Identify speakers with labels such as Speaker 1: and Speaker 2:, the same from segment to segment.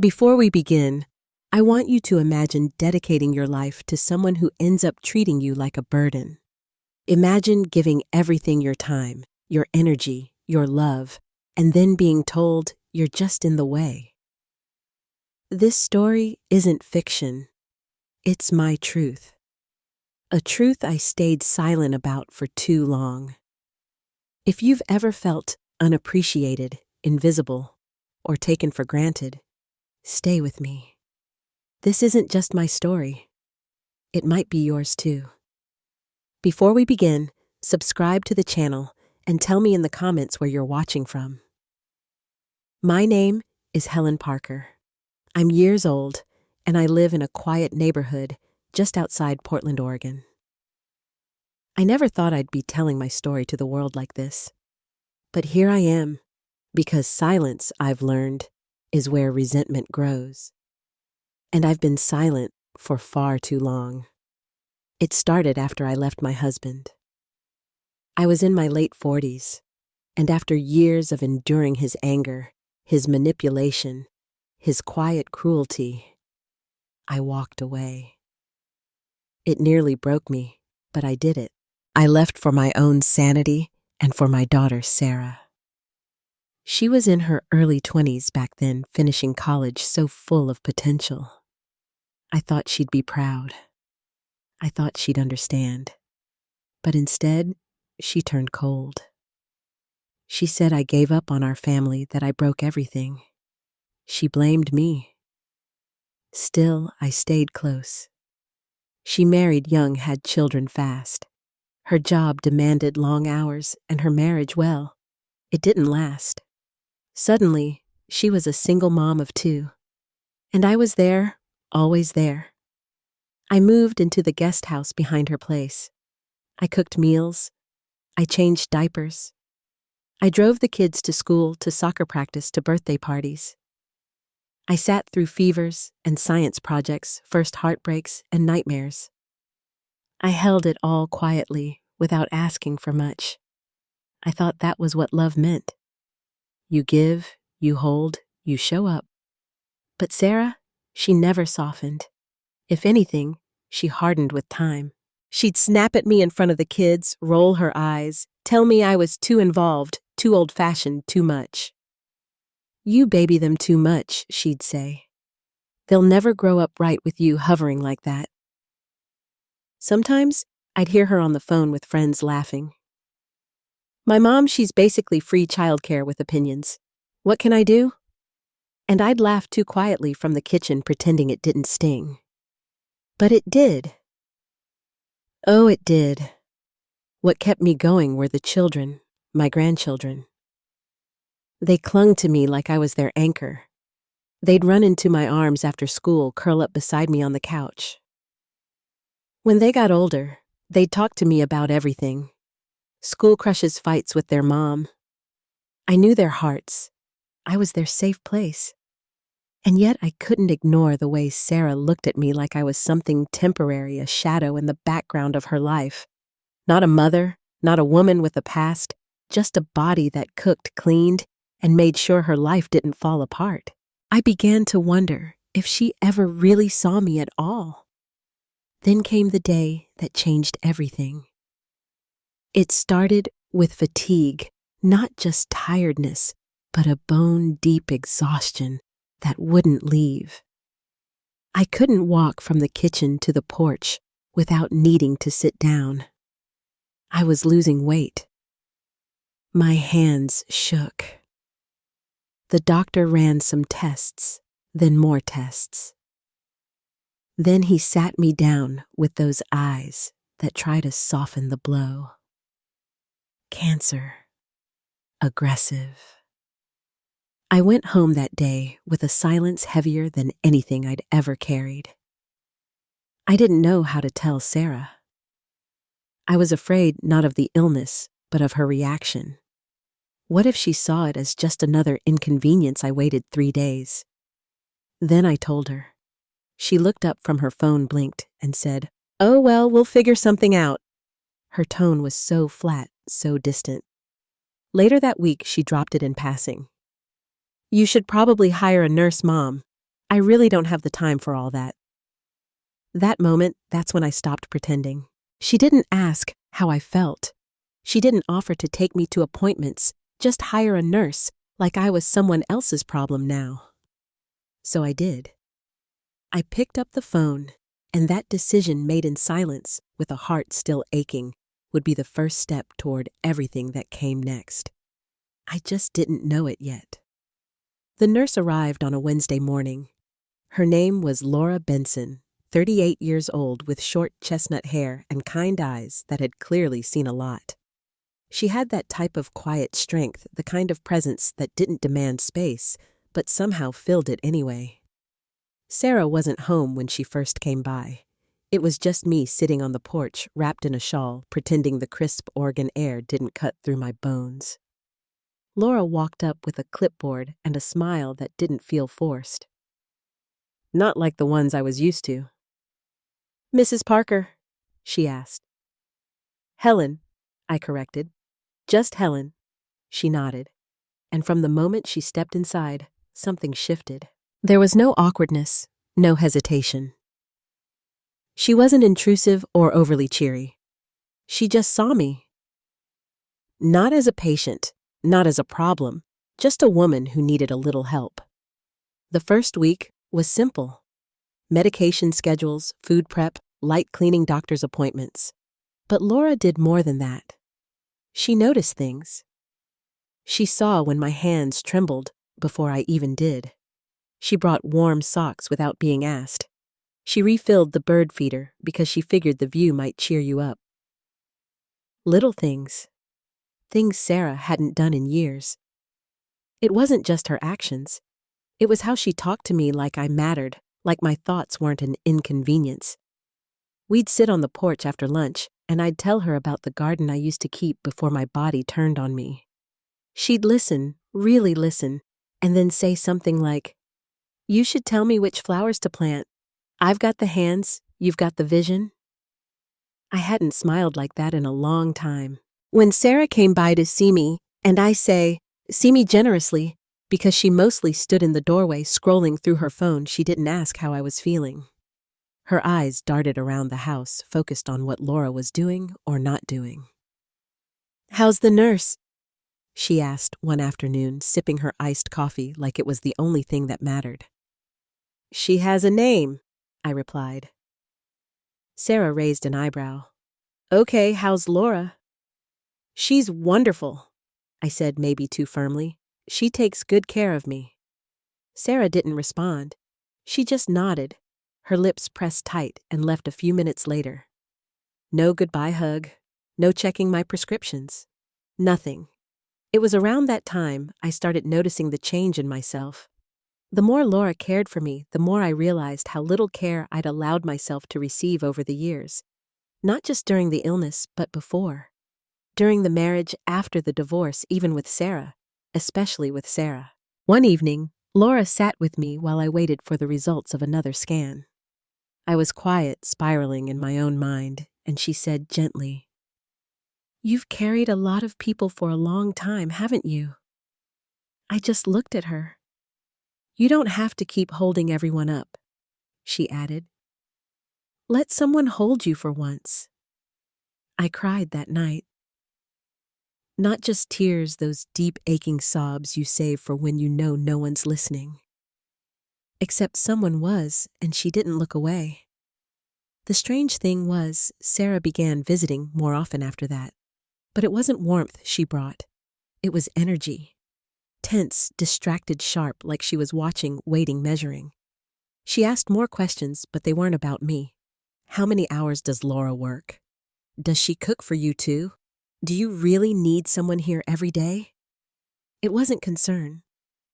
Speaker 1: Before we begin, I want you to imagine dedicating your life to someone who ends up treating you like a burden. Imagine giving everything your time, your energy, your love, and then being told you're just in the way. This story isn't fiction. It's my truth. A truth I stayed silent about for too long. If you've ever felt unappreciated, invisible, or taken for granted, stay with me. This isn't just my story. It might be yours too. Before we begin, subscribe to the channel and tell me in the comments where you're watching from. My name is Helen Parker. I'm years old, and I live in a quiet neighborhood just outside Portland, Oregon. I never thought I'd be telling my story to the world like this. But here I am, because silence, I've learned, is where resentment grows. And I've been silent for far too long. It started after I left my husband. I was in my late 40s, and after years of enduring his anger, his manipulation, his quiet cruelty, I walked away. It nearly broke me, but I did it. I left for my own sanity and for my daughter, Sarah. She was in her early 20s back then, finishing college so full of potential. I thought she'd be proud. I thought she'd understand. But instead, she turned cold. She said I gave up on our family, that I broke everything. She blamed me. Still, I stayed close. She married young, had children fast. Her job demanded long hours, and her marriage, well, it didn't last. Suddenly, she was a single mom of 2. And I was there, always there. I moved into the guest house behind her place. I cooked meals. I changed diapers. I drove the kids to school, to soccer practice, to birthday parties. I sat through fevers and science projects, first heartbreaks and nightmares. I held it all quietly, without asking for much. I thought that was what love meant. You give, you hold, you show up. But Sarah, she never softened. If anything, she hardened with time. She'd snap at me in front of the kids, roll her eyes, tell me I was too involved, too old-fashioned, too much. You baby them too much, she'd say. They'll never grow up right with you hovering like that. Sometimes, I'd hear her on the phone with friends laughing. My mom, she's basically free childcare with opinions. What can I do? And I'd laugh too quietly from the kitchen, pretending it didn't sting. But it did. Oh, it did. What kept me going were the children, my grandchildren. They clung to me like I was their anchor. They'd run into my arms after school, curl up beside me on the couch. When they got older, they'd talk to me about everything. School crushes, fights with their mom. I knew their hearts. I was their safe place. And yet I couldn't ignore the way Sarah looked at me like I was something temporary, a shadow in the background of her life. Not a mother, not a woman with a past, just a body that cooked, cleaned, and made sure her life didn't fall apart. I began to wonder if she ever really saw me at all. Then came the day that changed everything. It started with fatigue, not just tiredness, but a bone-deep exhaustion that wouldn't leave. I couldn't walk from the kitchen to the porch without needing to sit down. I was losing weight. My hands shook. The doctor ran some tests, then more tests. Then he sat me down with those eyes that try to soften the blow. Cancer. Aggressive. I went home that day with a silence heavier than anything I'd ever carried. I didn't know how to tell Sarah. I was afraid not of the illness, but of her reaction. What if she saw it as just another inconvenience? I waited 3 days. Then I told her. She looked up from her phone, blinked, and said, "Oh well, we'll figure something out." Her tone was so flat, so distant. Later that week, she dropped it in passing. "You should probably hire a nurse, Mom. I really don't have the time for all that. That moment, that's when I stopped pretending. She didn't ask how I felt. She didn't offer to take me to appointments, just hire a nurse, like I was someone else's problem now. So I did. I picked up the phone, and that decision made in silence, with a heart still aching, would be the first step toward everything that came next. I just didn't know it yet. The nurse arrived on a Wednesday morning. Her name was Laura Benson, 38 years old with short chestnut hair and kind eyes that had clearly seen a lot. She had that type of quiet strength, the kind of presence that didn't demand space, but somehow filled it anyway. Sarah wasn't home when she first came by. It was just me sitting on the porch, wrapped in a shawl, pretending the crisp Oregon air didn't cut through my bones. Laura walked up with a clipboard and a smile that didn't feel forced. Not like the ones I was used to. "Mrs. Parker?" she asked. "Helen," I corrected. "Just Helen." She nodded, and from the moment she stepped inside, something shifted. There was no awkwardness, no hesitation. She wasn't intrusive or overly cheery. She just saw me. Not as a patient, not as a problem, just a woman who needed a little help. The first week was simple. Medication schedules, food prep, light cleaning doctor's appointments. But Laura did more than that. She noticed things. She saw when my hands trembled before I even did. She brought warm socks without being asked. She refilled the bird feeder because she figured the view might cheer you up. Little things. Things Sarah hadn't done in years. It wasn't just her actions. It was how she talked to me like I mattered, like my thoughts weren't an inconvenience. We'd sit on the porch after lunch, and I'd tell her about the garden I used to keep before my body turned on me. She'd listen, really listen, and then say something like, "You should tell me which flowers to plant. I've got the hands, you've got the vision." I hadn't smiled like that in a long time. When Sarah came by to see me, and I say, "See me generously," because she mostly stood in the doorway scrolling through her phone, she didn't ask how I was feeling. Her eyes darted around the house, focused on what Laura was doing or not doing. "How's the nurse?" she asked one afternoon, sipping her iced coffee like it was the only thing that mattered. "She has a name," I replied. Sarah raised an eyebrow. "Okay, how's Laura?" "She's wonderful," I said, maybe too firmly. "She takes good care of me." Sarah didn't respond. She just nodded, her lips pressed tight, and left a few minutes later. No goodbye hug, no checking my prescriptions. Nothing. It was around that time I started noticing the change in myself. The more Laura cared for me, the more I realized how little care I'd allowed myself to receive over the years. Not just during the illness, but before. During the marriage, after the divorce, even with Sarah, especially with Sarah. One evening, Laura sat with me while I waited for the results of another scan. I was quiet, spiraling in my own mind, and she said gently, "You've carried a lot of people for a long time, haven't you?" I just looked at her. "You don't have to keep holding everyone up," she added. "Let someone hold you for once." I cried that night. Not just tears, those deep aching sobs you save for when you know no one's listening. Except someone was, and she didn't look away. The strange thing was, Sarah began visiting more often after that. But it wasn't warmth she brought. It was energy. Tense, distracted, sharp, like she was watching, waiting, measuring. She asked more questions, but they weren't about me. How many hours does Laura work? Does she cook for you too? Do you really need someone here every day? It wasn't concern.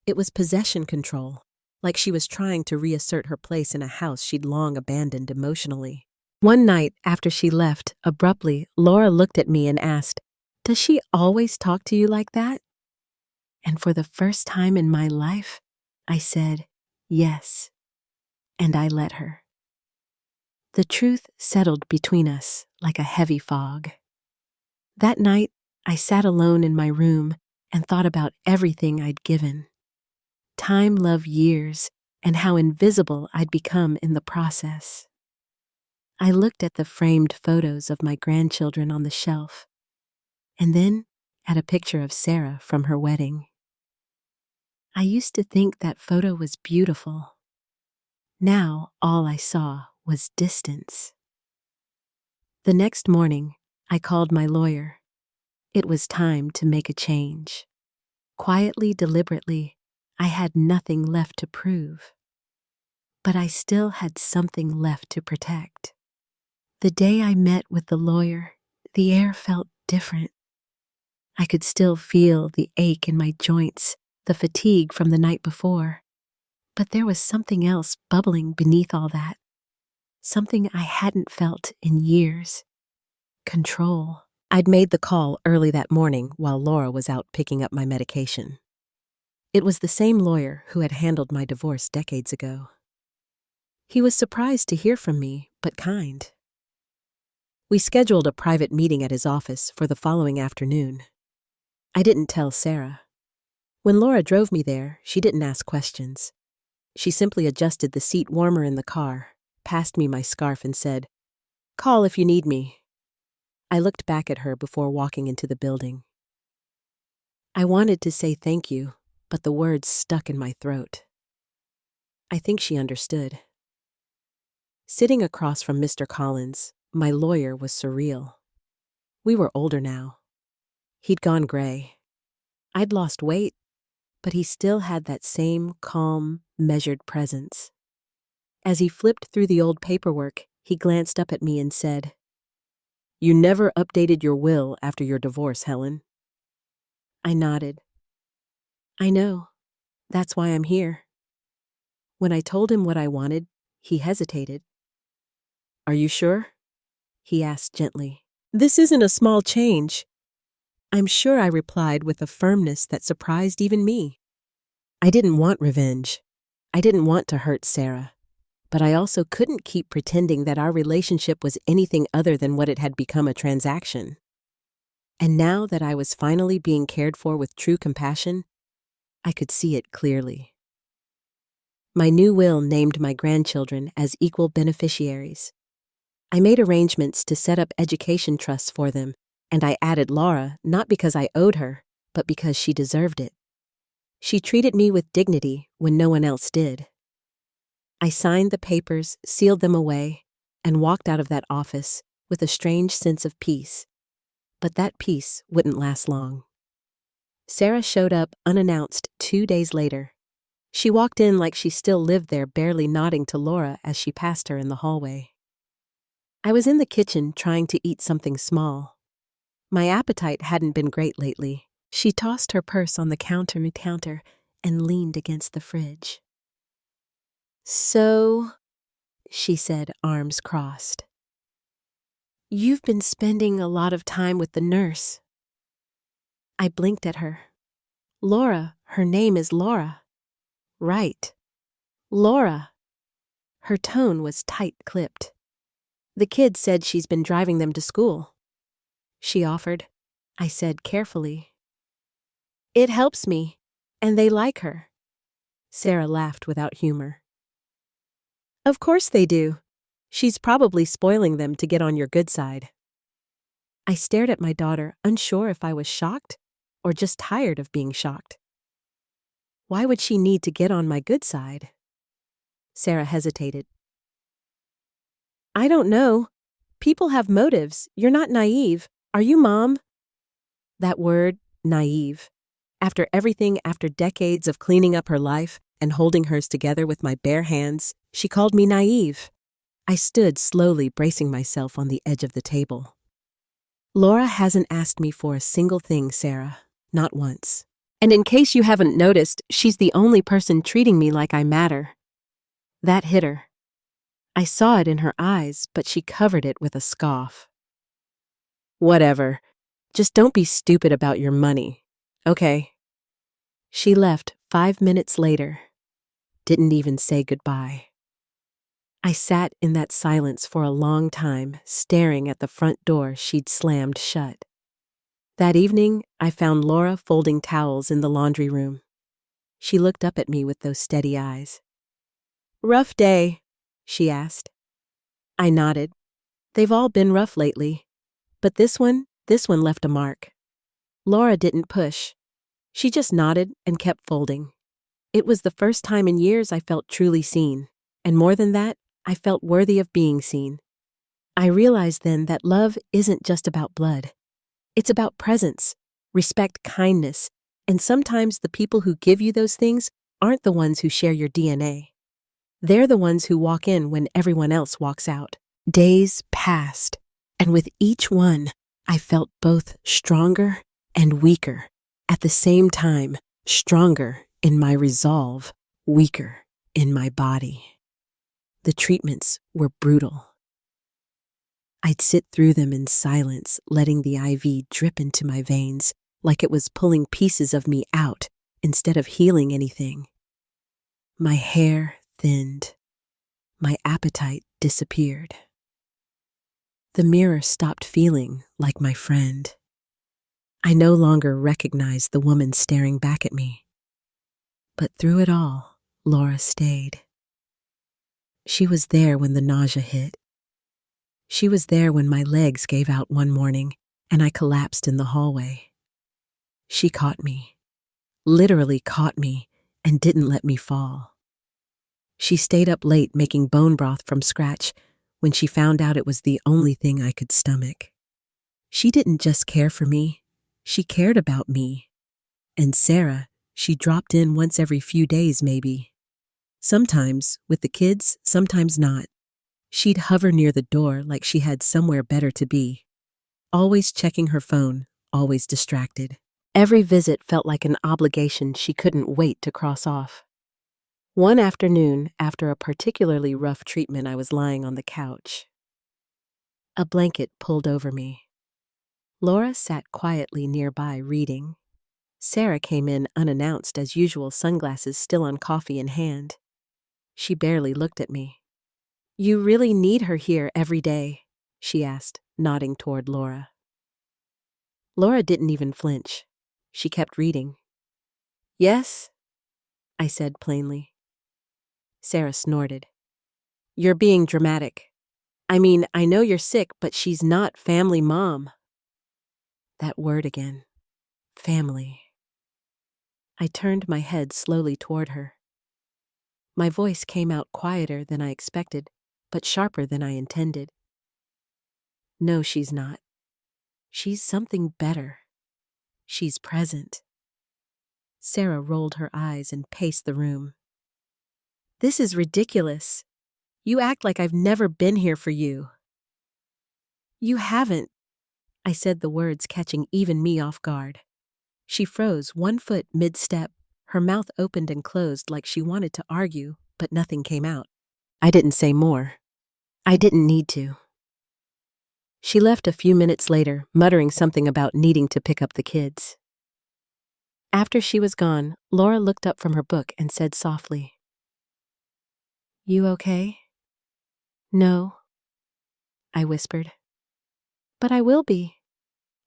Speaker 1: It was possession control, like she was trying to reassert her place in a house she'd long abandoned emotionally. One night after she left, abruptly, Laura looked at me and asked, "Does she always talk to you like that?" And for the first time in my life, I said, "Yes." And I let her. The truth settled between us like a heavy fog. That night, I sat alone in my room and thought about everything I'd given. Time, love, years, and how invisible I'd become in the process. I looked at the framed photos of my grandchildren on the shelf, and then at a picture of Sarah from her wedding. I used to think that photo was beautiful. Now all I saw was distance. The next morning, I called my lawyer. It was time to make a change. Quietly, deliberately, I had nothing left to prove. But I still had something left to protect. The day I met with the lawyer, the air felt different. I could still feel the ache in my joints, the fatigue from the night before. But there was something else bubbling beneath all that. Something I hadn't felt in years. Control. I'd made the call early that morning while Laura was out picking up my medication. It was the same lawyer who had handled my divorce decades ago. He was surprised to hear from me, but kind. We scheduled a private meeting at his office for the following afternoon. I didn't tell Sarah. When Laura drove me there, she didn't ask questions. She simply adjusted the seat warmer in the car, passed me my scarf and said, "Call if you need me." I looked back at her before walking into the building. I wanted to say thank you, but the words stuck in my throat. I think she understood. Sitting across from Mr. Collins, my lawyer was surreal. We were older now. He'd gone gray. I'd lost weight, but he still had that same calm, measured presence. As he flipped through the old paperwork, he glanced up at me and said, "You never updated your will after your divorce, Helen." I nodded. "I know. That's why I'm here." When I told him what I wanted, he hesitated. "Are you sure?" he asked gently. "This isn't a small change." "I'm sure," I replied with a firmness that surprised even me. I didn't want revenge. I didn't want to hurt Sarah. But I also couldn't keep pretending that our relationship was anything other than what it had become, a transaction. And now that I was finally being cared for with true compassion, I could see it clearly. My new will named my grandchildren as equal beneficiaries. I made arrangements to set up education trusts for them, and I added Laura not because I owed her, but because she deserved it. She treated me with dignity when no one else did. I signed the papers, sealed them away, and walked out of that office with a strange sense of peace. But that peace wouldn't last long. Sarah showed up unannounced 2 days later. She walked in like she still lived there, barely nodding to Laura as she passed her in the hallway. I was in the kitchen trying to eat something small. My appetite hadn't been great lately. She tossed her purse on the counter and leaned against the fridge. "So," she said, arms crossed, "you've been spending a lot of time with the nurse." I blinked at her. "Laura, her name is Laura." "Right. Laura." Her tone was tight-clipped. "The kid said she's been driving them to school," she offered. I said carefully, "It helps me, and they like her." Sarah laughed without humor. "Of course they do. She's probably spoiling them to get on your good side." I stared at my daughter, unsure if I was shocked or just tired of being shocked. Why would she need to get on my good side? Sarah hesitated. "I don't know. People have motives. You're not naive. Are you, Mom?" That word, naive. After everything, after decades of cleaning up her life and holding hers together with my bare hands, she called me naive. I stood slowly, bracing myself on the edge of the table. "Laura hasn't asked me for a single thing, Sarah. Not once. And in case you haven't noticed, she's the only person treating me like I matter." That hit her. I saw it in her eyes, but she covered it with a scoff. "Whatever. Just don't be stupid about your money. Okay?" She left 5 minutes later. Didn't even say goodbye. I sat in that silence for a long time, staring at the front door she'd slammed shut. That evening, I found Laura folding towels in the laundry room. She looked up at me with those steady eyes. Rough day, she asked. I nodded. They've all been rough lately. But this one left a mark. Laura didn't push. She just nodded and kept folding. It was the first time in years I felt truly seen. And more than that, I felt worthy of being seen. I realized then that love isn't just about blood. It's about presence, respect, kindness, and sometimes the people who give you those things aren't the ones who share your DNA. They're the ones who walk in when everyone else walks out. Days passed, and with each one, I felt both stronger and weaker. At the same time, stronger in my resolve, weaker in my body. The treatments were brutal. I'd sit through them in silence, letting the IV drip into my veins like it was pulling pieces of me out instead of healing anything. My hair thinned. My appetite disappeared. The mirror stopped feeling like my friend. I no longer recognized the woman staring back at me. But through it all, Laura stayed. She was there when the nausea hit. She was there when my legs gave out one morning and I collapsed in the hallway. She caught me, literally caught me, and didn't let me fall. She stayed up late making bone broth from scratch when she found out it was the only thing I could stomach. She didn't just care for me, she cared about me. And Sarah, she dropped in once every few days maybe. Sometimes with the kids, sometimes not. She'd hover near the door like she had somewhere better to be. Always checking her phone, always distracted. Every visit felt like an obligation she couldn't wait to cross off. One afternoon, after a particularly rough treatment, I was lying on the couch. A blanket pulled over me. Laura sat quietly nearby reading. Sarah came in unannounced as usual, sunglasses still on, coffee in hand. She barely looked at me. "You really need her here every day?" she asked, nodding toward Laura. Laura didn't even flinch. She kept reading. "Yes," I said plainly. Sarah snorted. "You're being dramatic. I mean, I know you're sick, but she's not family mom." That word again. Family. I turned my head slowly toward her. My voice came out quieter than I expected, but sharper than I intended. "No, she's not. She's something better. She's present." Sarah rolled her eyes and paced the room. "This is ridiculous. You act like I've never been here for you." "You haven't," I said, the words catching even me off guard. She froze, one foot mid-step, her mouth opened and closed like she wanted to argue, but nothing came out. I didn't say more. I didn't need to. She left a few minutes later, muttering something about needing to pick up the kids. After she was gone, Laura looked up from her book and said softly, "You okay?" "No," I whispered. "But I will be."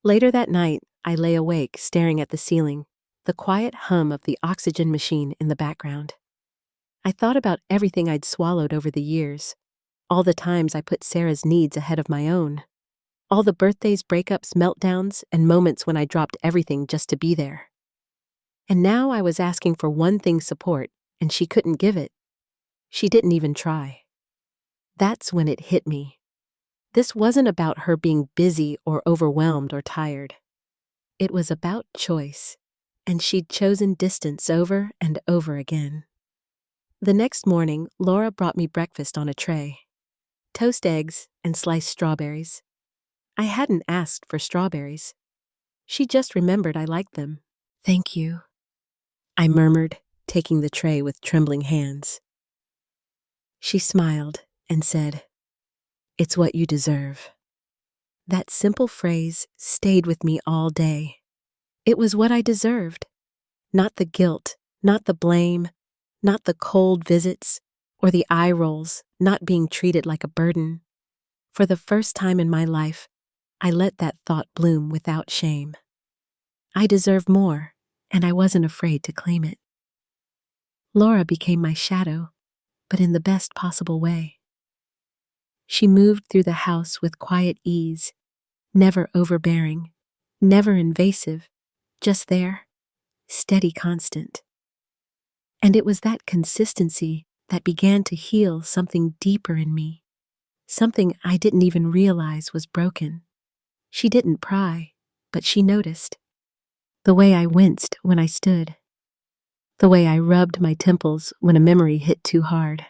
Speaker 1: Later that night, I lay awake, staring at the ceiling, the quiet hum of the oxygen machine in the background. I thought about everything I'd swallowed over the years, all the times I put Sarah's needs ahead of my own, all the birthdays, breakups, meltdowns, and moments when I dropped everything just to be there. And now I was asking for one thing: support, and she couldn't give it. She didn't even try. That's when it hit me. This wasn't about her being busy or overwhelmed or tired. It was about choice, and she'd chosen distance over and over again. The next morning, Laura brought me breakfast on a tray. Toast eggs and sliced strawberries. I hadn't asked for strawberries. She just remembered I liked them. "Thank you," I murmured, taking the tray with trembling hands. She smiled and said, "It's what you deserve." That simple phrase stayed with me all day. It was what I deserved. Not the guilt, not the blame, not the cold visits, or the eye rolls, not being treated like a burden. For the first time in my life, I let that thought bloom without shame. I deserve more, and I wasn't afraid to claim it. Laura became my shadow, but in the best possible way. She moved through the house with quiet ease, never overbearing, never invasive, just there, steady, constant. And it was that consistency that began to heal something deeper in me, something I didn't even realize was broken. She didn't pry, but she noticed. The way I winced when I stood. The way I rubbed my temples when a memory hit too hard.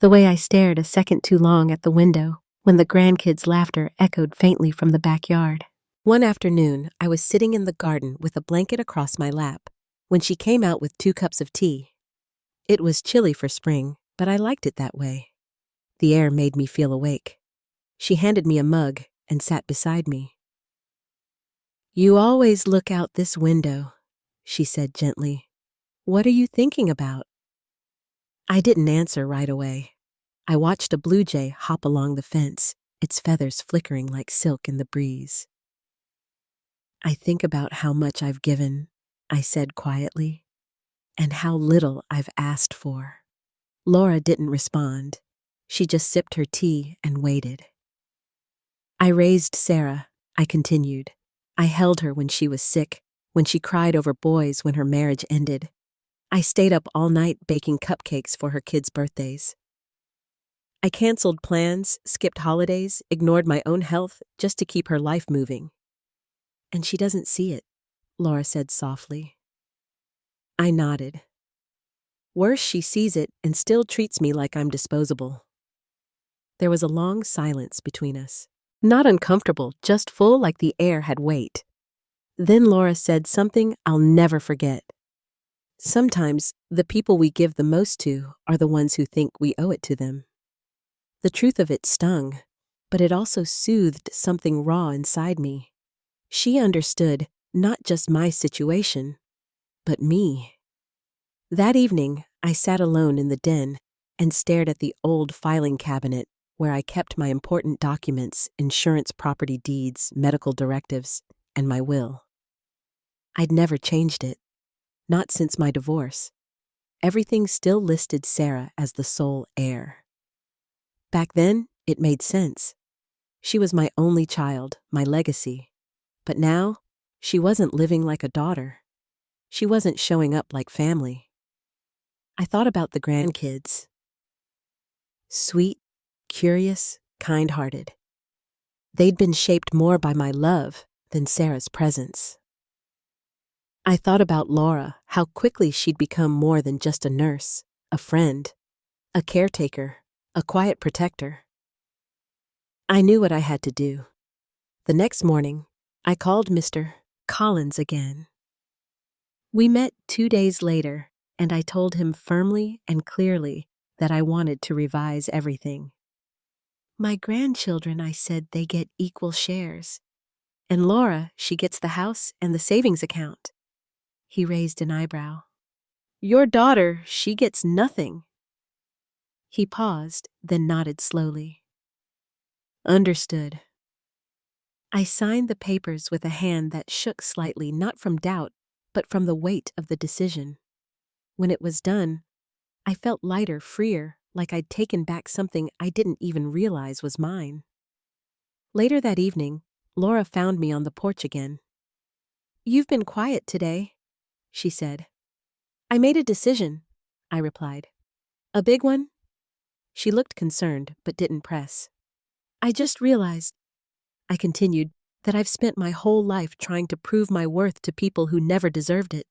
Speaker 1: The way I stared a second too long at the window when the grandkids' laughter echoed faintly from the backyard. One afternoon, I was sitting in the garden with a blanket across my lap when she came out with 2 cups of tea. It was chilly for spring, but I liked it that way. The air made me feel awake. She handed me a mug and sat beside me. "You always look out this window," she said gently. "What are you thinking about?" I didn't answer right away. I watched a blue jay hop along the fence, its feathers flickering like silk in the breeze. "I think about how much I've given," I said quietly, "and how little I've asked for." Laura didn't respond. She just sipped her tea and waited. "I raised Sarah," I continued. "I held her when she was sick, when she cried over boys when her marriage ended. I stayed up all night baking cupcakes for her kids' birthdays. I canceled plans, skipped holidays, ignored my own health just to keep her life moving. And she doesn't see it," Laura said softly. I nodded. "Worse, she sees it and still treats me like I'm disposable." There was a long silence between us. Not uncomfortable, just full like the air had weight. Then Laura said something I'll never forget. "Sometimes the people we give the most to are the ones who think we owe it to them." The truth of it stung, but it also soothed something raw inside me. She understood not just my situation, but me. That evening, I sat alone in the den and stared at the old filing cabinet where I kept my important documents, insurance, property deeds, medical directives, and my will. I'd never changed it, not since my divorce. Everything still listed Sarah as the sole heir. Back then, it made sense. She was my only child, my legacy. But now, she wasn't living like a daughter. She wasn't showing up like family. I thought about the grandkids. Sweet, curious, kind-hearted. They'd been shaped more by my love than Sarah's presence. I thought about Laura, how quickly she'd become more than just a nurse, a friend, a caretaker, a quiet protector. I knew what I had to do. The next morning, I called Mr. Collins again. We met 2 days later, and I told him firmly and clearly that I wanted to revise everything. "My grandchildren," I said, "they get equal shares. And Laura, she gets the house and the savings account." He raised an eyebrow. "Your daughter, she gets nothing." He paused, then nodded slowly. "Understood." I signed the papers with a hand that shook slightly, not from doubt, but from the weight of the decision. When it was done, I felt lighter, freer, like I'd taken back something I didn't even realize was mine. Later that evening, Laura found me on the porch again. "You've been quiet today," she said. "I made a decision," I replied. "A big one?" She looked concerned, but didn't press. "I just realized," I continued, "that I've spent my whole life trying to prove my worth to people who never deserved it."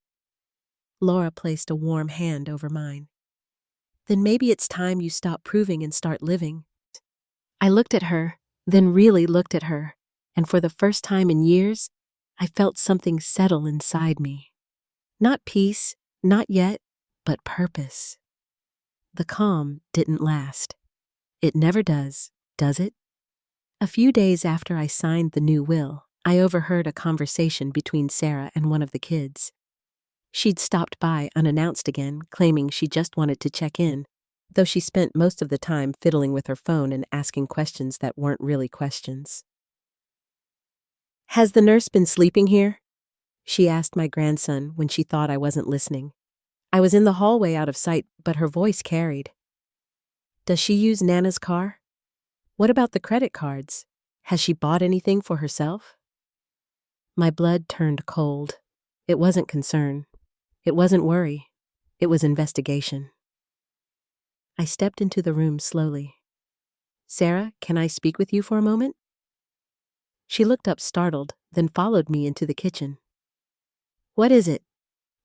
Speaker 1: Laura placed a warm hand over mine. "Then maybe it's time you stop proving and start living." I looked at her, then really looked at her, and for the first time in years, I felt something settle inside me. Not peace, not yet, but purpose. The calm didn't last. It never does it? A few days after I signed the new will, I overheard a conversation between Sarah and one of the kids. She'd stopped by unannounced again, claiming she just wanted to check in, though she spent most of the time fiddling with her phone and asking questions that weren't really questions. "Has the nurse been sleeping here?" she asked my grandson when she thought I wasn't listening. I was in the hallway out of sight, but her voice carried. Does she use Nana's car? What about the credit cards? Has she bought anything for herself? My blood turned cold. It wasn't concern. It wasn't worry. It was investigation. I stepped into the room slowly. Sarah, can I speak with you for a moment? She looked up startled, then followed me into the kitchen. What is it?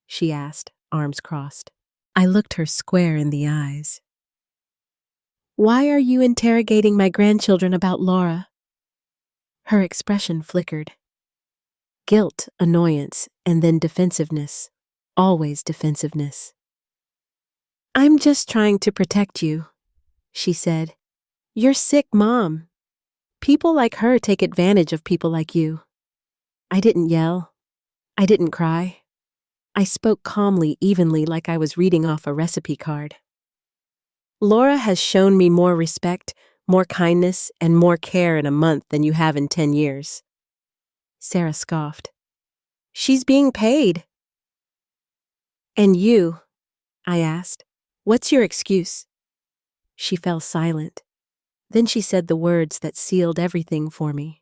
Speaker 1: She asked, arms crossed. I looked her square in the eyes. Why are you interrogating my grandchildren about Laura? Her expression flickered. Guilt, annoyance, and then defensiveness. Always defensiveness. I'm just trying to protect you, she said. You're sick, Mom. People like her take advantage of people like you. I didn't yell. I didn't cry. I spoke calmly, evenly, like I was reading off a recipe card. Laura has shown me more respect, more kindness, and more care in a month than you have in 10 years. Sarah scoffed. She's being paid. And you? I asked. What's your excuse? She fell silent. Then she said the words that sealed everything for me.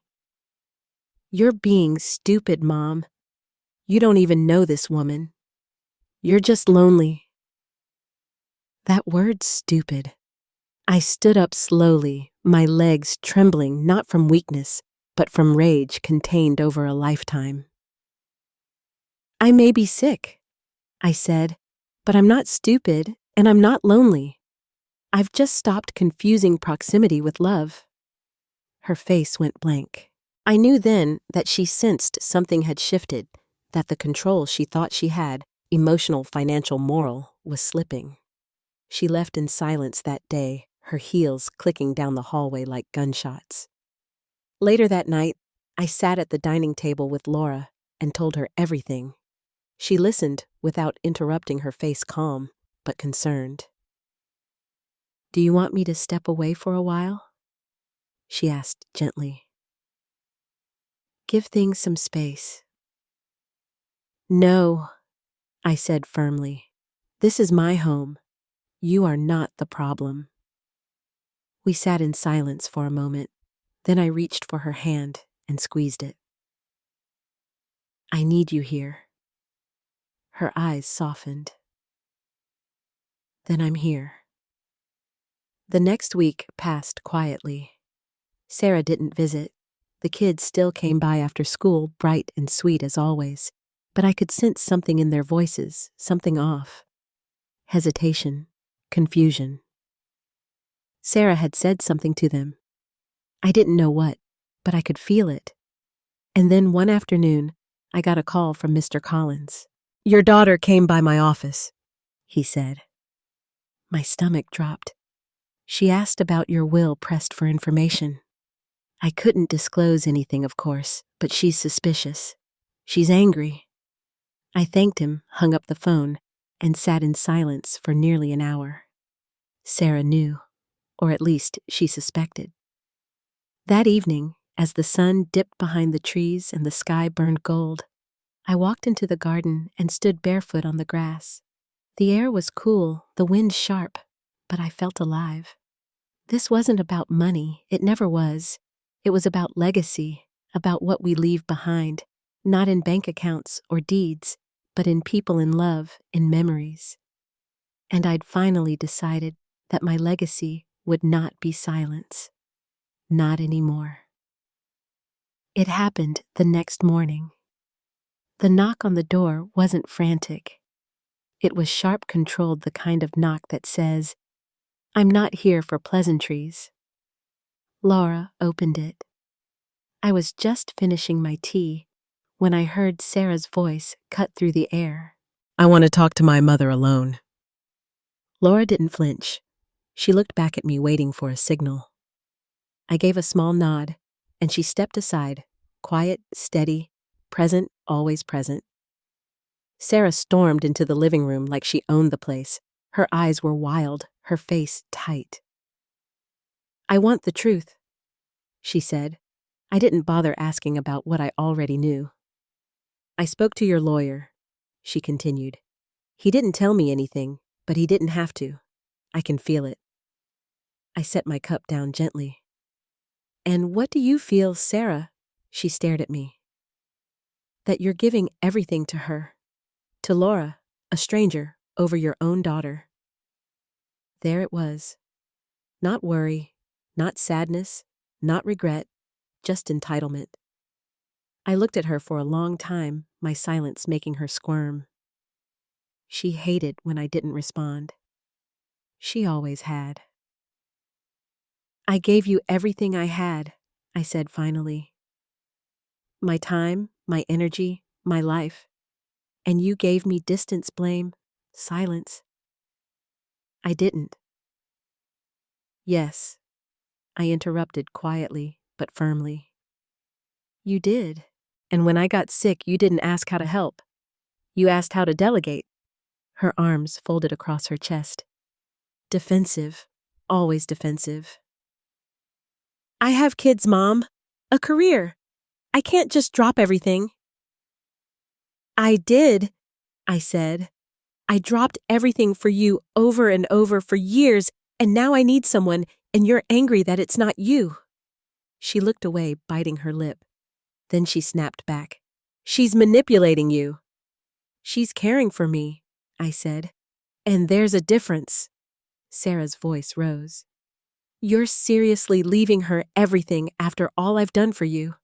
Speaker 1: You're being stupid, Mom. You don't even know this woman. You're just lonely. That word, stupid. I stood up slowly, my legs trembling not from weakness, but from rage contained over a lifetime. I may be sick, I said, but I'm not stupid and I'm not lonely. I've just stopped confusing proximity with love. Her face went blank. I knew then that she sensed something had shifted, that the control she thought she had, emotional, financial, moral, was slipping. She left in silence that day, her heels clicking down the hallway like gunshots. Later that night, I sat at the dining table with Laura and told her everything. She listened without interrupting, her face calm, but concerned. Do you want me to step away for a while? She asked gently. Give things some space. No, I said firmly. This is my home. You are not the problem. We sat in silence for a moment. Then I reached for her hand and squeezed it. I need you here. Her eyes softened. Then I'm here. The next week passed quietly. Sarah didn't visit. The kids still came by after school, bright and sweet as always, but I could sense something in their voices, something off. Hesitation, confusion. Sarah had said something to them. I didn't know what, but I could feel it. And then one afternoon, I got a call from Mr. Collins. Your daughter came by my office, he said. My stomach dropped. She asked about your will, pressed for information. I couldn't disclose anything, of course, but she's suspicious. She's angry. I thanked him, hung up the phone, and sat in silence for nearly an hour. Sarah knew, or at least she suspected. That evening, as the sun dipped behind the trees and the sky burned gold, I walked into the garden and stood barefoot on the grass. The air was cool, the wind sharp, but I felt alive. This wasn't about money, it never was. It was about legacy, about what we leave behind, not in bank accounts or deeds, but in people, in love, in memories. And I'd finally decided that my legacy would not be silence. Not anymore. It happened the next morning. The knock on the door wasn't frantic. It was sharp, controlled, the kind of knock that says, I'm not here for pleasantries. Laura opened it. I was just finishing my tea when I heard Sarah's voice cut through the air. I want to talk to my mother alone. Laura didn't flinch. She looked back at me, waiting for a signal. I gave a small nod, and she stepped aside, quiet, steady, present, always present. Sarah stormed into the living room like she owned the place. Her eyes were wild, her face tight. I want the truth, she said. I didn't bother asking about what I already knew. I spoke to your lawyer, she continued. He didn't tell me anything, but he didn't have to. I can feel it. I set my cup down gently. And what do you feel, Sarah? She stared at me. That you're giving everything to her. To Laura, a stranger, over your own daughter. There it was. Not worry, not sadness, not regret, just entitlement. I looked at her for a long time, my silence making her squirm. She hated when I didn't respond. She always had. I gave you everything I had, I said finally. My time, my energy, my life. And you gave me distance, blame, silence. I didn't. Yes, I interrupted quietly but firmly. You did. And when I got sick, you didn't ask how to help. You asked how to delegate. Her arms folded across her chest. Defensive, always defensive. I have kids, Mom. A career. I can't just drop everything. I did, I said. I dropped everything for you over and over for years, and now I need someone, and you're angry that it's not you. She looked away, biting her lip. Then she snapped back. She's manipulating you. She's caring for me, I said. And there's a difference. Sarah's voice rose. You're seriously leaving her everything after all I've done for you.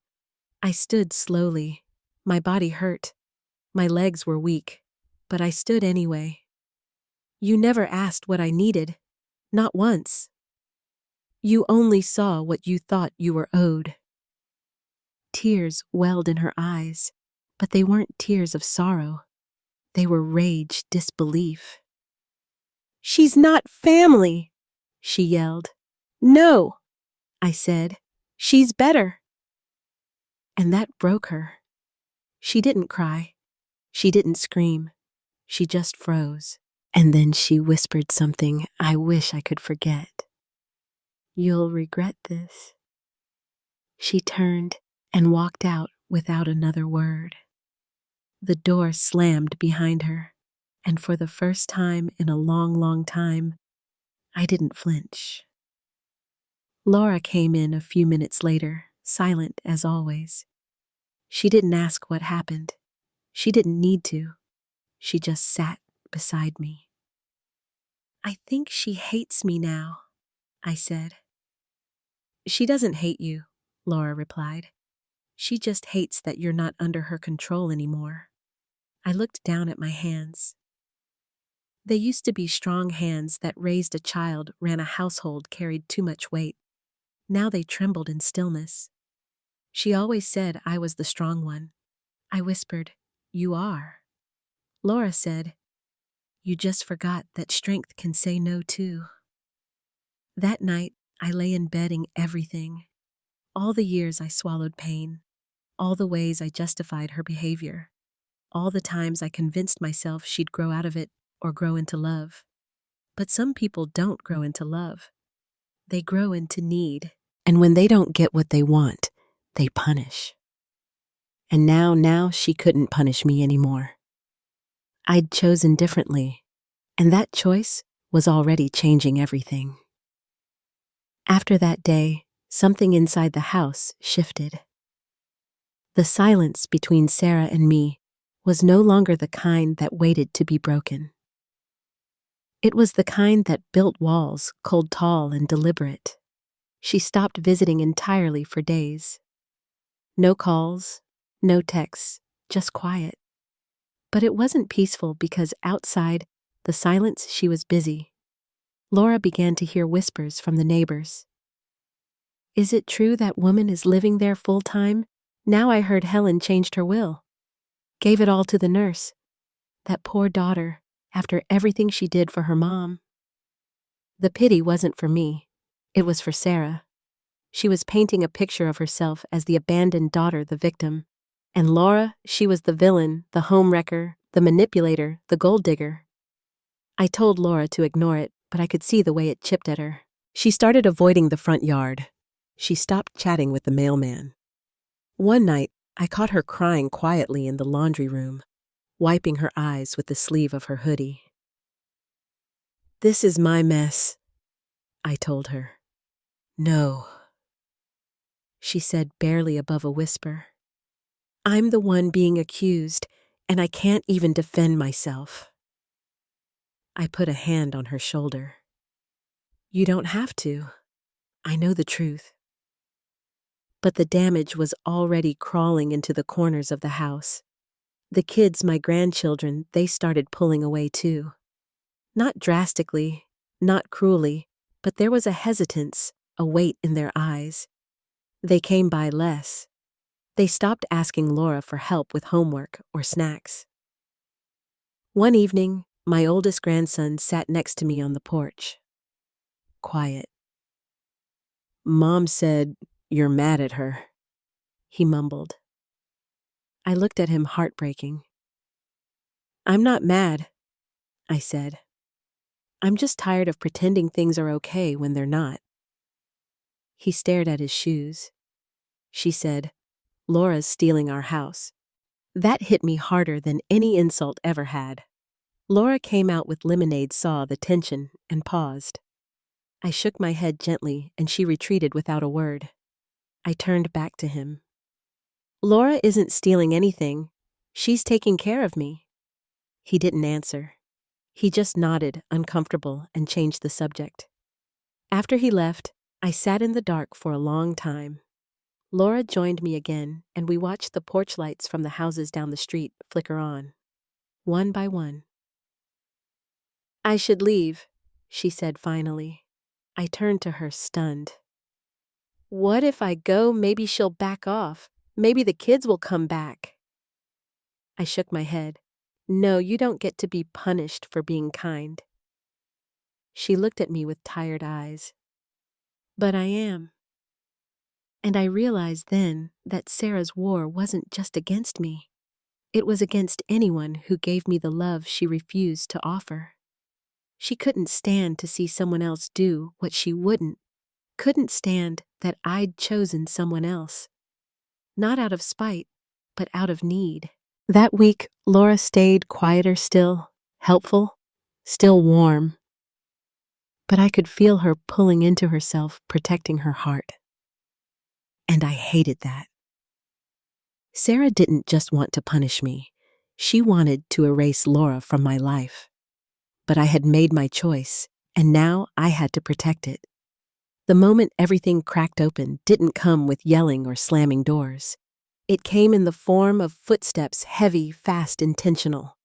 Speaker 1: I stood slowly. My body hurt. My legs were weak, but I stood anyway. You never asked what I needed. Not once. You only saw what you thought you were owed. Tears welled in her eyes, but they weren't tears of sorrow. They were rage, disbelief. She's not family, she yelled. No, I said. She's better. And that broke her. She didn't cry. She didn't scream. She just froze. And then she whispered something I wish I could forget. You'll regret this. She turned and walked out without another word. The door slammed behind her, and for the first time in a long, long time, I didn't flinch. Laura came in a few minutes later, silent as always. She didn't ask what happened. She didn't need to. She just sat beside me. I think she hates me now, I said. She doesn't hate you, Laura replied. She just hates that you're not under her control anymore. I looked down at my hands. They used to be strong hands that raised a child, ran a household, carried too much weight. Now they trembled in stillness. She always said I was the strong one. I whispered, You are. Laura said, You just forgot that strength can say no too. That night, I lay in bedding everything. All the years I swallowed pain. All the ways I justified her behavior. All the times I convinced myself she'd grow out of it or grow into love. But some people don't grow into love. They grow into need. And when they don't get what they want, they punish. And now she couldn't punish me anymore. I'd chosen differently, and that choice was already changing everything. After that day, something inside the house shifted. The silence between Sarah and me was no longer the kind that waited to be broken. It was the kind that built walls, cold, tall, and deliberate. She stopped visiting entirely for days. No calls, no texts, just quiet. But it wasn't peaceful because outside the silence she was busy. Laura began to hear whispers from the neighbors. Is it true that woman is living there full time? Now I heard Helen changed her will. Gave it all to the nurse. That poor daughter, after everything she did for her mom. The pity wasn't for me. It was for Sarah. She was painting a picture of herself as the abandoned daughter, the victim. And Laura, she was the villain, the homewrecker, the manipulator, the gold digger. I told Laura to ignore it, but I could see the way it chipped at her. She started avoiding the front yard. She stopped chatting with the mailman. One night, I caught her crying quietly in the laundry room, wiping her eyes with the sleeve of her hoodie. This is my mess, I told her. No, she said barely above a whisper. I'm the one being accused, and I can't even defend myself. I put a hand on her shoulder. You don't have to. I know the truth. But the damage was already crawling into the corners of the house. The kids, my grandchildren, they started pulling away too. Not drastically, not cruelly, but there was a hesitance, a weight in their eyes. They came by less. They stopped asking Laura for help with homework or snacks. One evening, my oldest grandson sat next to me on the porch. Quiet. Mom said, "You're mad at her," he mumbled. I looked at him heartbreaking. I'm not mad, I said. I'm just tired of pretending things are okay when they're not. He stared at his shoes. She said, Laura's stealing our house. That hit me harder than any insult ever had. Laura came out with lemonade, saw the tension, and paused. I shook my head gently, and she retreated without a word. I turned back to him. Laura isn't stealing anything. She's taking care of me. He didn't answer. He just nodded, uncomfortable, and changed the subject. After he left, I sat in the dark for a long time. Laura joined me again, and we watched the porch lights from the houses down the street flicker on, one by one. I should leave, she said finally. I turned to her, stunned. What if I go? Maybe she'll back off. Maybe the kids will come back. I shook my head. No, you don't get to be punished for being kind. She looked at me with tired eyes. But I am. And I realized then that Sarah's war wasn't just against me. It was against anyone who gave me the love she refused to offer. She couldn't stand to see someone else do what she wouldn't. Couldn't stand that I'd chosen someone else. Not out of spite, but out of need. That week, Laura stayed quieter still, helpful, still warm. But I could feel her pulling into herself, protecting her heart. And I hated that. Sarah didn't just want to punish me. She wanted to erase Laura from my life. But I had made my choice, and now I had to protect it. The moment everything cracked open didn't come with yelling or slamming doors. It came in the form of footsteps, heavy, fast, intentional.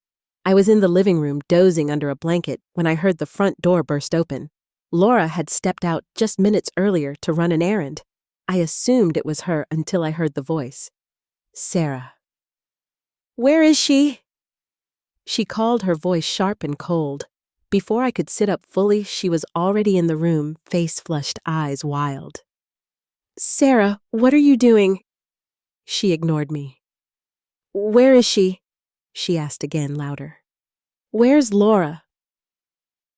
Speaker 1: I was in the living room dozing under a blanket when I heard the front door burst open. Laura had stepped out just minutes earlier to run an errand. I assumed it was her until I heard the voice. Sarah. Where is she? She called, her voice sharp and cold. Before I could sit up fully, she was already in the room, face flushed, eyes wild. Sarah, what are you doing? She ignored me. Where is she? She asked again, louder. Where's Laura?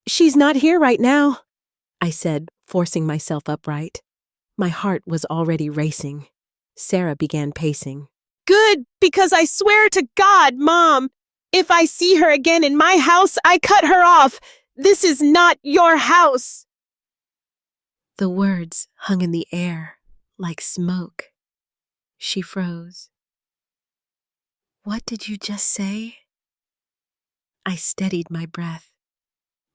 Speaker 1: She's not here right now, I said, forcing myself upright. My heart was already racing. Sarah began pacing. Good, because I swear to God, Mom, if I see her again in my house, I cut her off. This is not your house. The words hung in the air like smoke. She froze. What did you just say? I steadied my breath.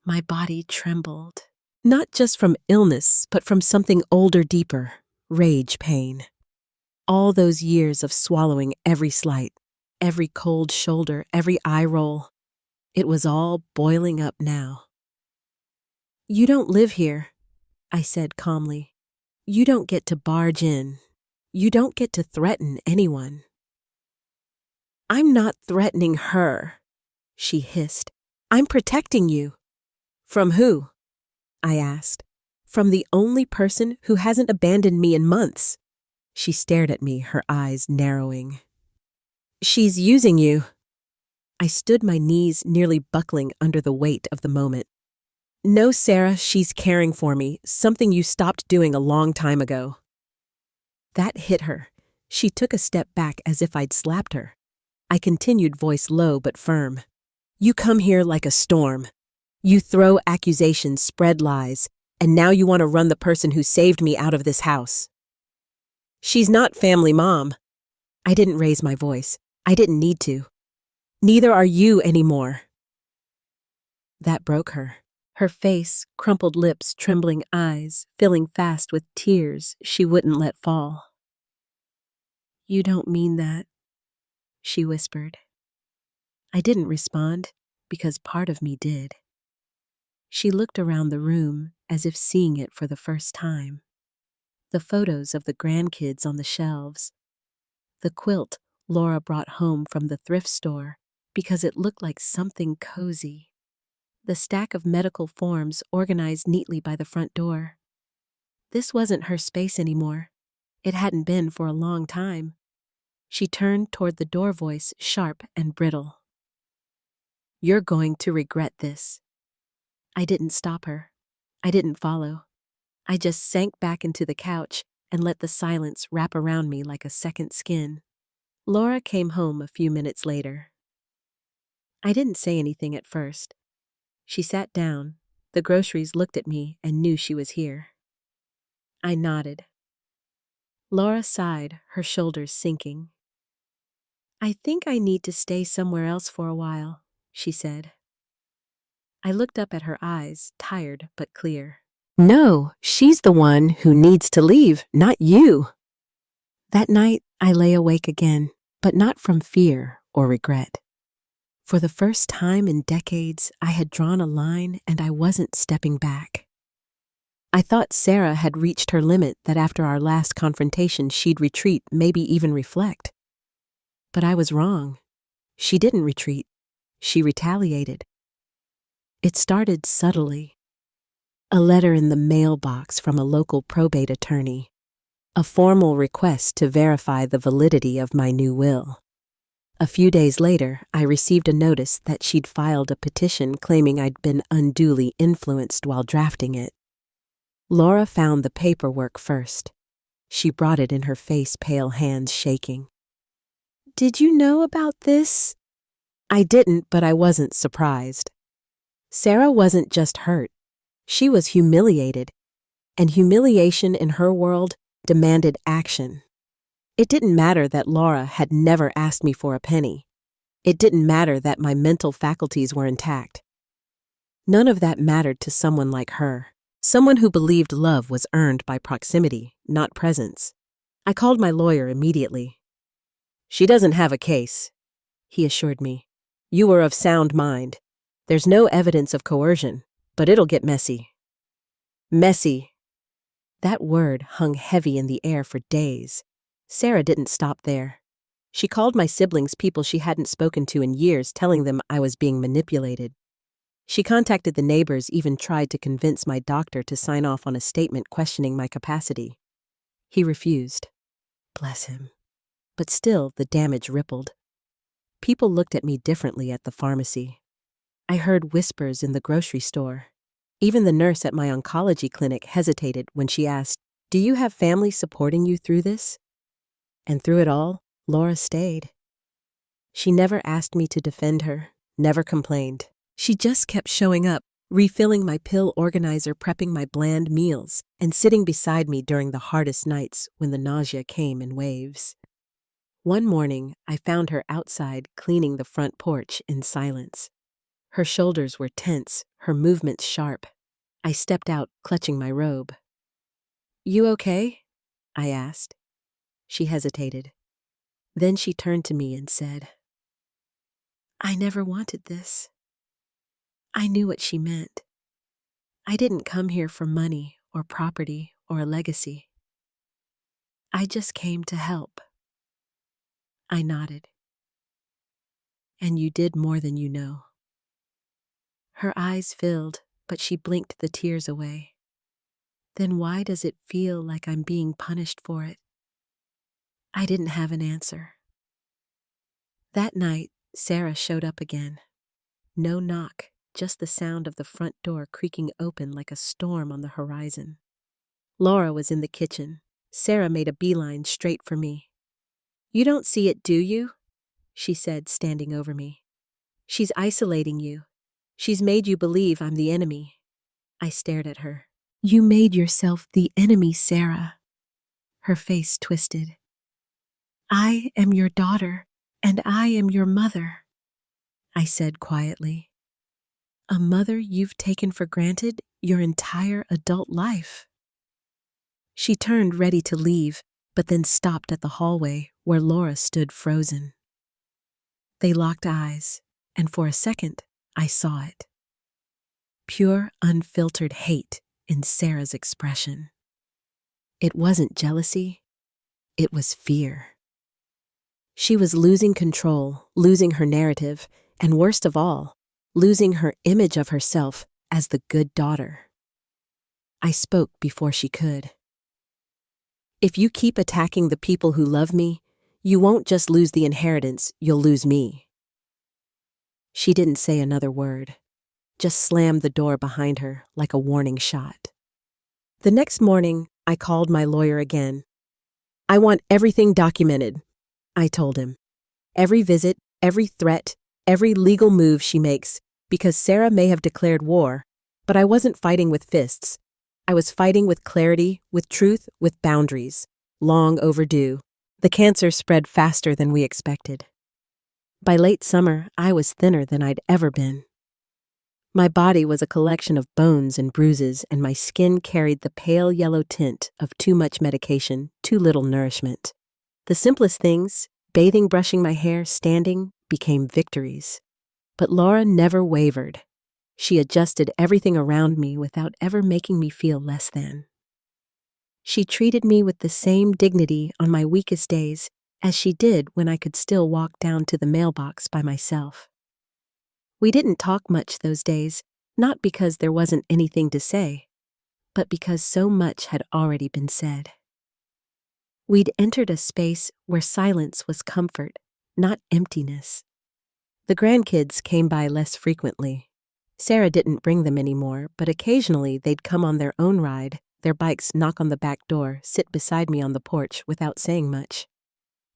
Speaker 1: My body trembled. Not just from illness, but from something older, deeper, rage pain. All those years of swallowing every slight, every cold shoulder, every eye roll. It was all boiling up now. You don't live here, I said calmly. You don't get to barge in. You don't get to threaten anyone. I'm not threatening her, she hissed. I'm protecting you. From who? I asked. From the only person who hasn't abandoned me in months. She stared at me, her eyes narrowing. She's using you. I stood, my knees nearly buckling under the weight of the moment. No, Sarah, she's caring for me, something you stopped doing a long time ago. That hit her. She took a step back as if I'd slapped her. I continued, voice low but firm. You come here like a storm. You throw accusations, spread lies, and now you want to run the person who saved me out of this house. She's not family, Mom. I didn't raise my voice. I didn't need to. Neither are you anymore. That broke her. Her face, crumpled lips, trembling eyes, filling fast with tears she wouldn't let fall. You don't mean that, she whispered. I didn't respond, because part of me did. She looked around the room as if seeing it for the first time. The photos of the grandkids on the shelves. The quilt Laura brought home from the thrift store because it looked like something cozy. The stack of medical forms organized neatly by the front door. This wasn't her space anymore. It hadn't been for a long time. She turned toward the door, voice sharp and brittle. You're going to regret this. I didn't stop her. I didn't follow. I just sank back into the couch and let the silence wrap around me like a second skin. Laura came home a few minutes later. I didn't say anything at first. She sat down. The groceries looked at me and knew she was here. I nodded. Laura sighed, her shoulders sinking. I think I need to stay somewhere else for a while, she said. I looked up at her eyes, tired but clear. No, she's the one who needs to leave, not you. That night, I lay awake again, but not from fear or regret. For the first time in decades, I had drawn a line and I wasn't stepping back. I thought Sarah had reached her limit, that after our last confrontation she'd retreat, maybe even reflect. But I was wrong. She didn't retreat. She retaliated. It started subtly. A letter in the mailbox from a local probate attorney. A formal request to verify the validity of my new will. A few days later, I received a notice that she'd filed a petition claiming I'd been unduly influenced while drafting it. Laura found the paperwork first. She brought it in her face, pale hands shaking. Did you know about this? I didn't, but I wasn't surprised. Sarah wasn't just hurt. She was humiliated, and humiliation in her world demanded action. It didn't matter that Laura had never asked me for a penny. It didn't matter that my mental faculties were intact. None of that mattered to someone like her, someone who believed love was earned by proximity, not presence. I called my lawyer immediately. She doesn't have a case, he assured me. You were of sound mind. There's no evidence of coercion, but it'll get messy. Messy. That word hung heavy in the air for days. Sarah didn't stop there. She called my siblings, people she hadn't spoken to in years, telling them I was being manipulated. She contacted the neighbors, even tried to convince my doctor to sign off on a statement questioning my capacity. He refused. Bless him. But still, the damage rippled. People looked at me differently at the pharmacy. I heard whispers in the grocery store. Even the nurse at my oncology clinic hesitated when she asked, "Do you have family supporting you through this?" And through it all, Laura stayed. She never asked me to defend her, never complained. She just kept showing up, refilling my pill organizer, prepping my bland meals, and sitting beside me during the hardest nights when the nausea came in waves. One morning, I found her outside cleaning the front porch in silence. Her shoulders were tense, her movements sharp. I stepped out, clutching my robe. You okay? I asked. She hesitated. Then she turned to me and said, I never wanted this. I knew what she meant. I didn't come here for money or property or a legacy. I just came to help. I nodded. And you did more than you know. Her eyes filled, but she blinked the tears away. Then why does it feel like I'm being punished for it? I didn't have an answer. That night, Sarah showed up again. No knock, just the sound of the front door creaking open like a storm on the horizon. Laura was in the kitchen. Sarah made a beeline straight for me. You don't see it, do you? She said, standing over me. She's isolating you. She's made you believe I'm the enemy. I stared at her. You made yourself the enemy, Sarah. Her face twisted. I am your daughter, and I am your mother, I said quietly. A mother you've taken for granted your entire adult life. She turned ready to leave, but then stopped at the hallway where Laura stood frozen. They locked eyes, and for a second, I saw it. Pure, unfiltered hate in Sarah's expression. It wasn't jealousy, it was fear. She was losing control, losing her narrative, and worst of all, losing her image of herself as the good daughter. I spoke before she could. If you keep attacking the people who love me, you won't just lose the inheritance, you'll lose me. She didn't say another word, just slammed the door behind her like a warning shot. The next morning, I called my lawyer again. I want everything documented, I told him. Every visit, every threat, every legal move she makes, because Sarah may have declared war, but I wasn't fighting with fists. I was fighting with clarity, with truth, with boundaries. Long overdue. The cancer spread faster than we expected. By late summer, I was thinner than I'd ever been. My body was a collection of bones and bruises, and my skin carried the pale yellow tint of too much medication, too little nourishment. The simplest things, bathing, brushing my hair, standing, became victories. But Laura never wavered. She adjusted everything around me without ever making me feel less than. She treated me with the same dignity on my weakest days as she did when I could still walk down to the mailbox by myself. We didn't talk much those days, not because there wasn't anything to say, but because so much had already been said. We'd entered a space where silence was comfort, not emptiness. The grandkids came by less frequently. Sarah didn't bring them anymore, but occasionally they'd come on their own ride, their bikes knock on the back door, sit beside me on the porch without saying much.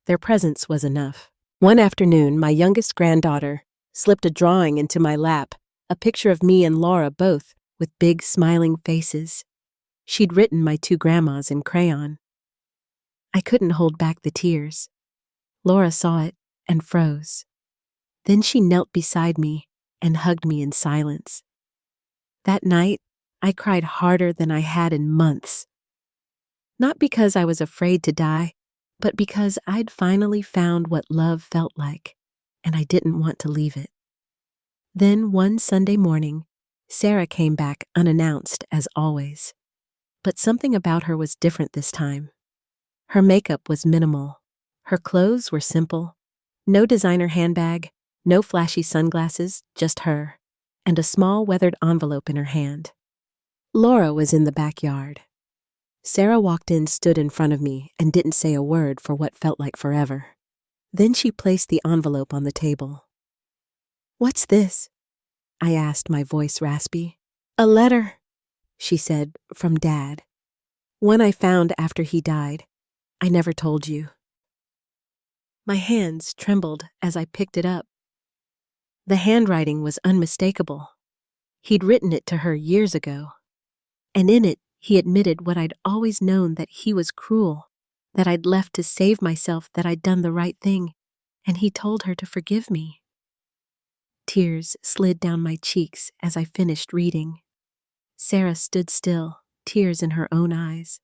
Speaker 1: Their presence was enough. One afternoon, my youngest granddaughter slipped a drawing into my lap, a picture of me and Laura both, with big smiling faces. She'd written my two grandmas in crayon. I couldn't hold back the tears. Laura saw it and froze. Then she knelt beside me and hugged me in silence. That night, I cried harder than I had in months. Not because I was afraid to die, but because I'd finally found what love felt like, and I didn't want to leave it. Then one Sunday morning, Sarah came back unannounced as always. But something about her was different this time. Her makeup was minimal. Her clothes were simple. No designer handbag, no flashy sunglasses, just her, and a small weathered envelope in her hand. Laura was in the backyard. Sarah walked in, stood in front of me, and didn't say a word for what felt like forever. Then she placed the envelope on the table. "What's this?" I asked, my voice raspy. "A letter," she said, "from Dad. One I found after he died. I never told you." My hands trembled as I picked it up. The handwriting was unmistakable. He'd written it to her years ago. And in it, he admitted what I'd always known, that he was cruel, that I'd left to save myself, that I'd done the right thing, and he told her to forgive me. Tears slid down my cheeks as I finished reading. Sarah stood still, tears in her own eyes.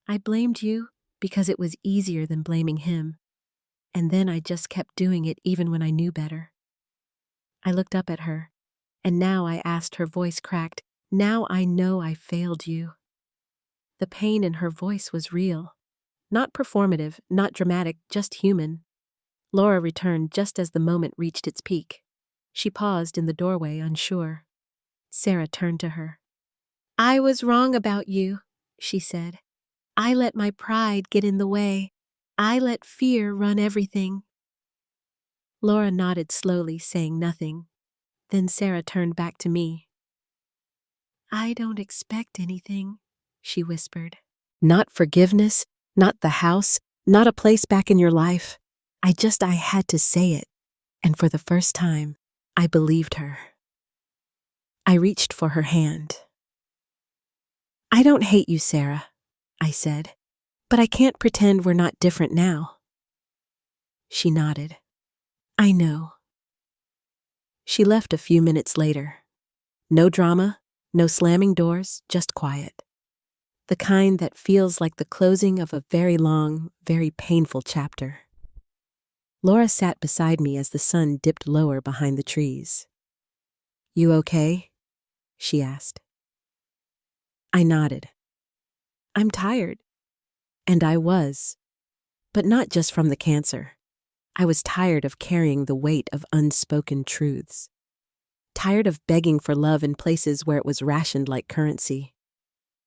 Speaker 1: "I blamed you because it was easier than blaming him, and then I just kept doing it even when I knew better." I looked up at her, and now I asked, her voice cracked, "Now I know I failed you." The pain in her voice was real. Not performative, not dramatic, just human. Laura returned just as the moment reached its peak. She paused in the doorway, unsure. Sarah turned to her. "I was wrong about you," she said. "I let my pride get in the way. I let fear run everything." Laura nodded slowly, saying nothing. Then Sarah turned back to me. "I don't expect anything," she whispered. "Not forgiveness, not the house, not a place back in your life. I had to say it. And for the first time, I believed her." I reached for her hand. I don't hate you, Sarah, I said, but I can't pretend we're not different now. She nodded. I know. She left a few minutes later. No drama, no slamming doors, just quiet. The kind that feels like the closing of a very long, very painful chapter. Laura sat beside me as the sun dipped lower behind the trees. You okay? She asked. I nodded. I'm tired. And I was. But not just from the cancer. I was tired of carrying the weight of unspoken truths. Tired of begging for love in places where it was rationed like currency.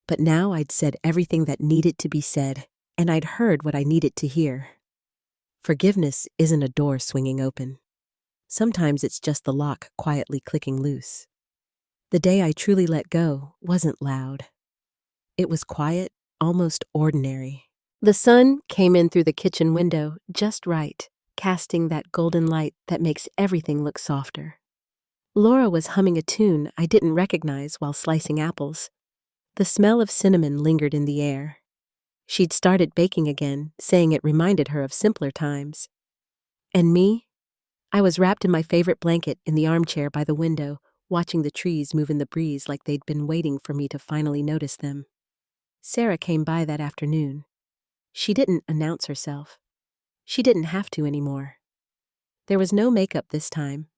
Speaker 1: But now I'd said everything that needed to be said, and I'd heard what I needed to hear. Forgiveness isn't a door swinging open. Sometimes it's just the lock quietly clicking loose. The day I truly let go wasn't loud. It was quiet, almost ordinary. The sun came in through the kitchen window just right, casting that golden light that makes everything look softer. Laura was humming a tune I didn't recognize while slicing apples. The smell of cinnamon lingered in the air. She'd started baking again, saying it reminded her of simpler times. And me? I was wrapped in my favorite blanket in the armchair by the window, watching the trees move in the breeze like they'd been waiting for me to finally notice them. Sarah came by that afternoon. She didn't announce herself. She didn't have to anymore. There was no makeup this time,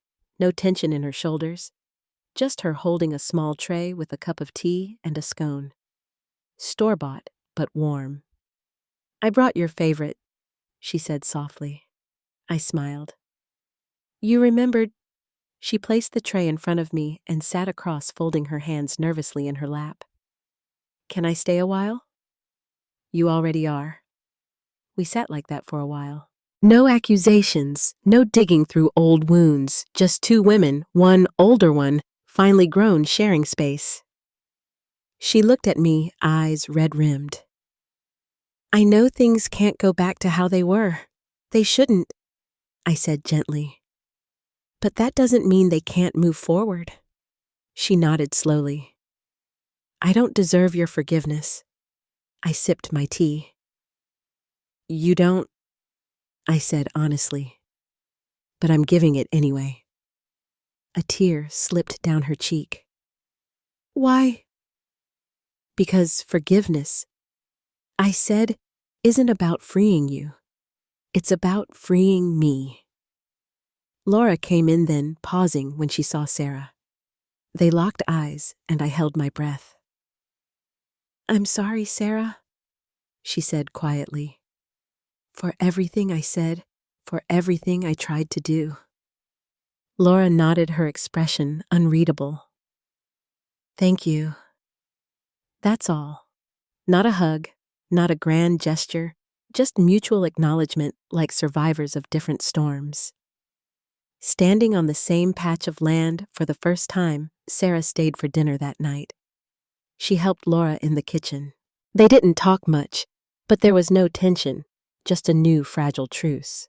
Speaker 1: no tension in her shoulders, just her holding a small tray with a cup of tea and a scone. Store-bought, but warm. I brought your favorite, she said softly. I smiled. You remembered. She placed the tray in front of me and sat across, folding her hands nervously in her lap. Can I stay a while? You already are. We sat like that for a while. No accusations, no digging through old wounds, just two women, one older one, finally grown, sharing space. She looked at me, eyes red-rimmed. I know things can't go back to how they were. They shouldn't, I said gently. But that doesn't mean they can't move forward. She nodded slowly. I don't deserve your forgiveness. I sipped my tea. You don't, I said honestly. But I'm giving it anyway. A tear slipped down her cheek. Why? Because forgiveness, I said, isn't about freeing you. It's about freeing me. Laura came in then, pausing when she saw Sarah. They locked eyes, and I held my breath. I'm sorry, Sarah, she said quietly. For everything I said, for everything I tried to do. Laura nodded, her expression unreadable. Thank you. That's all. Not a hug, not a grand gesture, just mutual acknowledgement like survivors of different storms. Standing on the same patch of land for the first time, Sarah stayed for dinner that night. She helped Laura in the kitchen. They didn't talk much, but there was no tension, just a new fragile truce.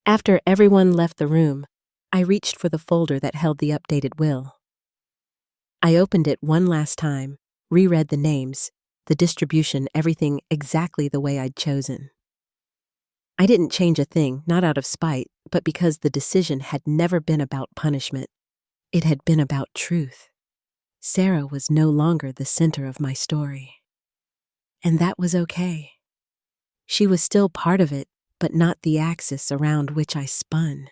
Speaker 1: After everyone left the room, I reached for the folder that held the updated will. I opened it one last time, reread the names, the distribution, everything exactly the way I'd chosen. I didn't change a thing, not out of spite, but because the decision had never been about punishment. It had been about truth. Sarah was no longer the center of my story. And that was okay. She was still part of it, but not the axis around which I spun.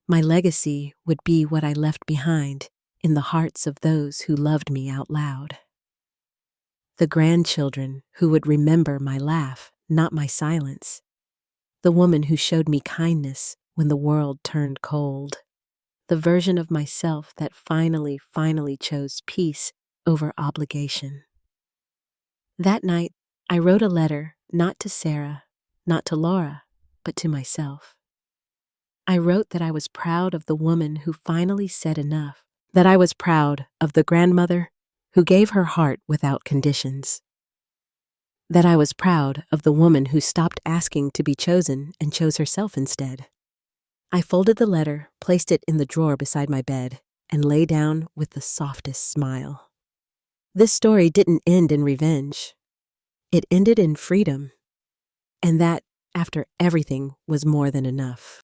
Speaker 1: My legacy would be what I left behind in the hearts of those who loved me out loud. The grandchildren who would remember my laugh, not my silence. The woman who showed me kindness when the world turned cold. The version of myself that finally chose peace over obligation. That night, I wrote a letter, not to Sarah, not to Laura, but to myself. I wrote that I was proud of the woman who finally said enough, that I was proud of the grandmother who gave her heart without conditions, that I was proud of the woman who stopped asking to be chosen and chose herself instead. I folded the letter, placed it in the drawer beside my bed, and lay down with the softest smile. This story didn't end in revenge. It ended in freedom. And that, after everything, was more than enough.